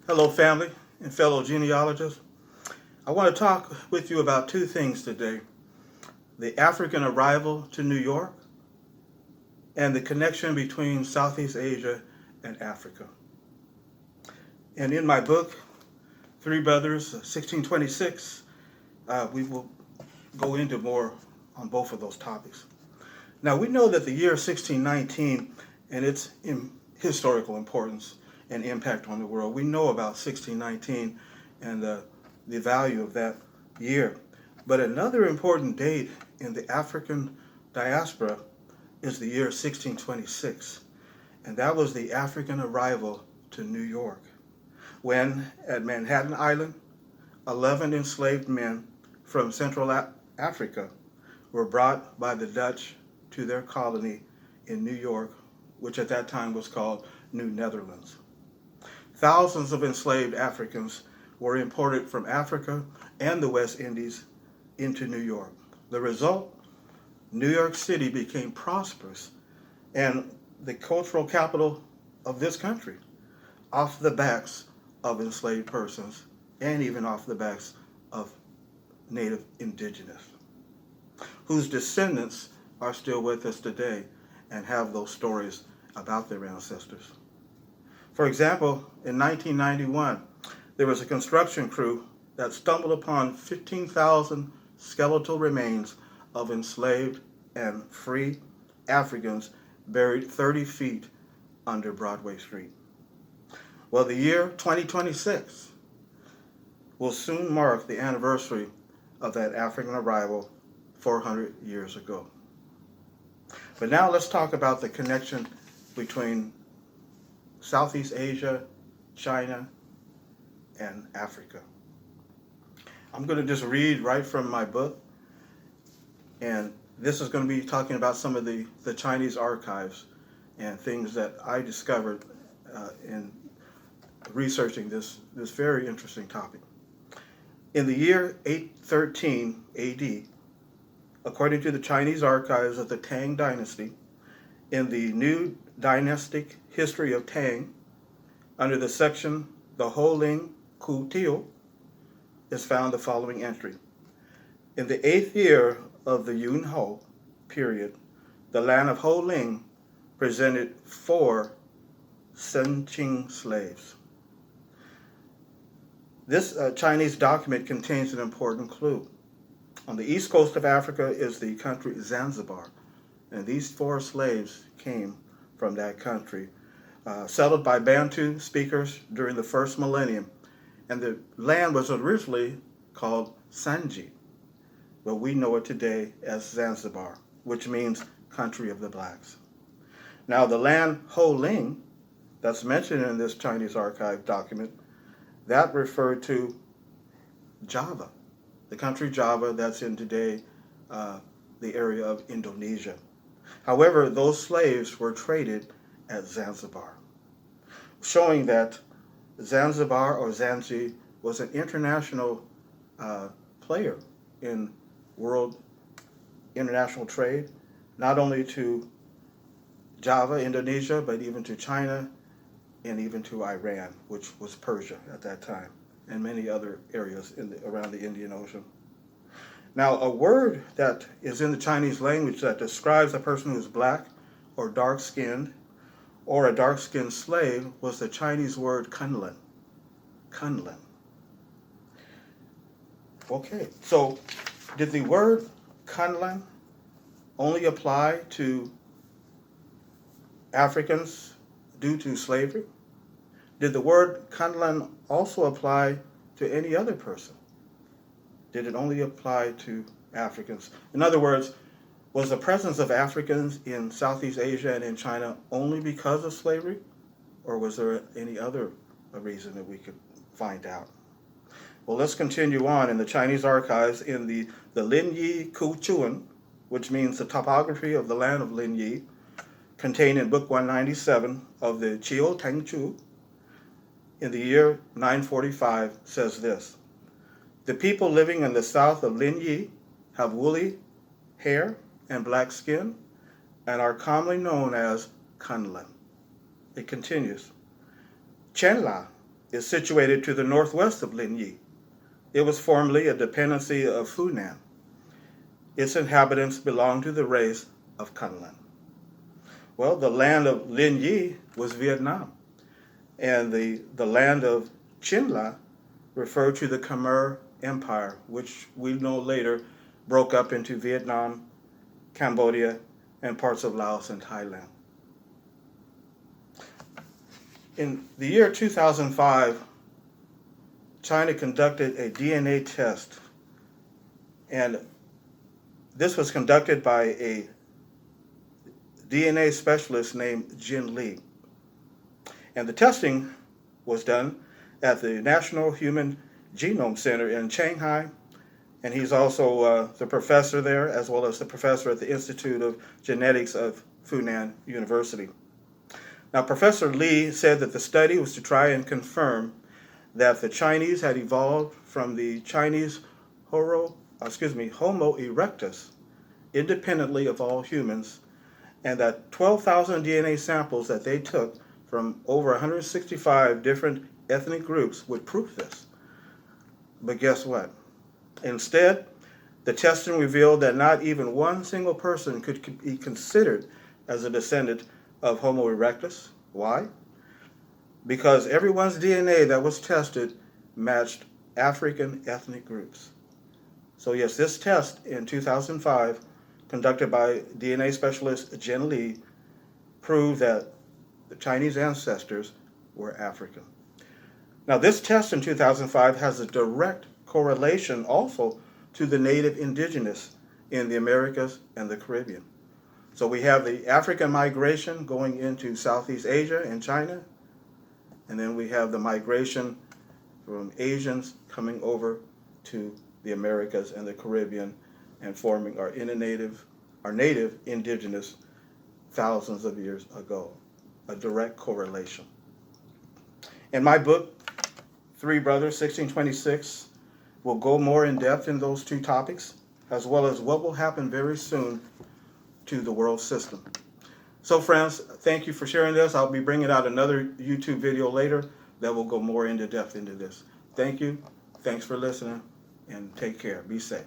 Hello, family and fellow genealogists. I want to talk with you about two things today: the African arrival to New York and the connection between Southeast Asia and Africa. And in my book, Three Brothers, 1626, we will go into more on both of those topics. Now, we know that the year 1619 and its historical importance and impact on the world. We know about 1619 and the value of that year. But another important date in the African diaspora is the year 1626, and that was the African arrival to New York, when at Manhattan Island, 11 enslaved men from Central Africa were brought by the Dutch to their colony in New York, which at that time was called New Netherlands. Thousands of enslaved Africans were imported from Africa and the West Indies into New York. The result, New York City became prosperous and the cultural capital of this country, off the backs of enslaved persons and even off the backs of native indigenous, whose descendants are still with us today and have those stories about their ancestors. For example, in 1991, there was a construction crew that stumbled upon 15,000 skeletal remains of enslaved and free Africans buried 30 feet under Broadway Street. Well, the year 2026 will soon mark the anniversary of that African arrival 400 years ago. But now let's talk about the connection between Southeast Asia, China, and Africa. I'm going to just read right from my book, and this is going to be talking about some of the Chinese archives and things that I discovered in researching this very interesting topic. In the year 813 AD, according to the Chinese archives of the Tang Dynasty, in the New Dynastic History of Tang, under the section The Ho Ling Ku Tio, is found the following entry. In the 8th year of the Yun Ho period, the land of Ho Ling presented 4 Senqing slaves. This Chinese document contains an important clue. On the east coast of Africa is the country Zanzibar, and these 4 slaves came from that country, settled by Bantu speakers during the first millennium, and the land was originally called Sanji, but we know it today as Zanzibar, which means country of the blacks. Now, the land Ho Ling that's mentioned in this Chinese archive document, that referred to Java, the country Java that's in today the area of Indonesia. However, those slaves were traded at Zanzibar, showing that Zanzibar or Zanzi was an international player in world international trade, not only to Java, Indonesia, but even to China and even to Iran, which was Persia at that time, and many other areas around the Indian Ocean. Now, a word that is in the Chinese language that describes a person who's black or dark-skinned or a dark-skinned slave was the Chinese word Kundalin. Kundalin. Okay, so did the word Kundalin only apply to Africans due to slavery? Did the word Kundalin also apply to any other person? Did it only apply to Africans? In other words, was the presence of Africans in Southeast Asia and in China only because of slavery? Or was there any other reason that we could find out? Well, let's continue on in the Chinese archives in the Lin Yi Ku Chuan, which means the topography of the land of Lin Yi, contained in Book 197 of the Qiu Teng Chu, in the year 945, says this: the people living in the south of Lin Yi have woolly hair and black skin and are commonly known as Kundalin. It continues. Chenla is situated to the northwest of Linyi. It was formerly a dependency of Funan. Its inhabitants belonged to the race of Kundalin. Well, the land of Linyi was Vietnam, and the land of Chinla referred to the Khmer Empire, which we know later broke up into Vietnam, Cambodia, and parts of Laos and Thailand. In the year 2005, China conducted a DNA test, and this was conducted by a DNA specialist named Jin Li. And the testing was done at the National Human Genome Center in Shanghai, and he's also the professor there, as well as the professor at the Institute of Genetics of Funan University. Now, Professor Li said that the study was to try and confirm that the Chinese had evolved from the Chinese Homo erectus, independently of all humans, and that 12,000 DNA samples that they took from over 165 different ethnic groups would prove this. But guess what? Instead, the testing revealed that not even one single person could be considered as a descendant of Homo erectus. Why? Because everyone's DNA that was tested matched African ethnic groups. So yes, this test in 2005, conducted by DNA specialist Jin Li, proved that the Chinese ancestors were African. Now, this test in 2005 has a direct correlation also to the native indigenous in the Americas and the Caribbean. So we have the African migration going into Southeast Asia and China, and then we have the migration from Asians coming over to the Americas and the Caribbean and forming our native indigenous thousands of years ago. A direct correlation. In my book, Three Brothers, 1626, we'll go more in depth in those two topics, as well as what will happen very soon to the world system. So friends, thank you for sharing this. I'll be bringing out another YouTube video later that will go more into depth into this. Thank you. Thanks for listening, and take care. Be safe.